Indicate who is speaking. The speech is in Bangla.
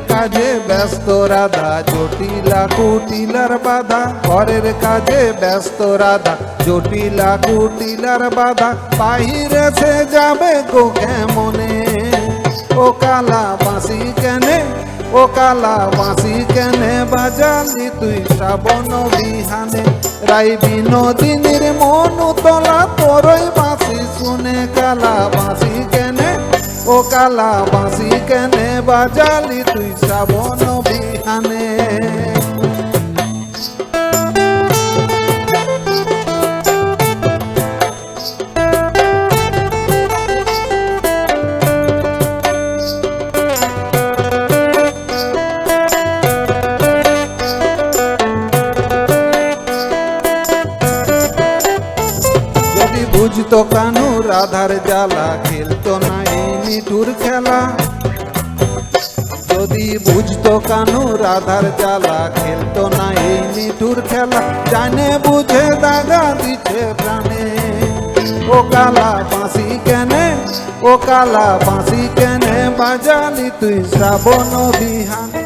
Speaker 1: কাজে ব্যস্ত রাধা, জটিলা কুটিলার বাধা। ঘরের কাজে ব্যস্ত রাধা, জটিলা কুটিলার বাধা। বাহিরে সে যাবে গো কেমনে, ও কালা বাঁশি কেনে, ও কালা বাঁশি কেনে বাজালি তুই শ্রাবণ বিহানে। রাই বিনোদিনীর মন তোলা তোরই বাঁশি শুনে, কালা বাঁশি কেনে, ও কালা বাঁশি কেনে বাজালি তুই শ্রাবণ বিহানে। বুঝতো কানু রাধার জ্বালা, খেলতো না এই নিঠুর খেলা। যদি বুঝতো কানু রাধার জ্বালা, খেলতো না এই নিঠুর খেলা। জানে বুঝে দাগা দিচ্ছে প্রাণে, ও কালা বাঁশি কেনে, ও কালা বাঁশি কেনে বাজালি তুই শ্রাবণ বিহানে।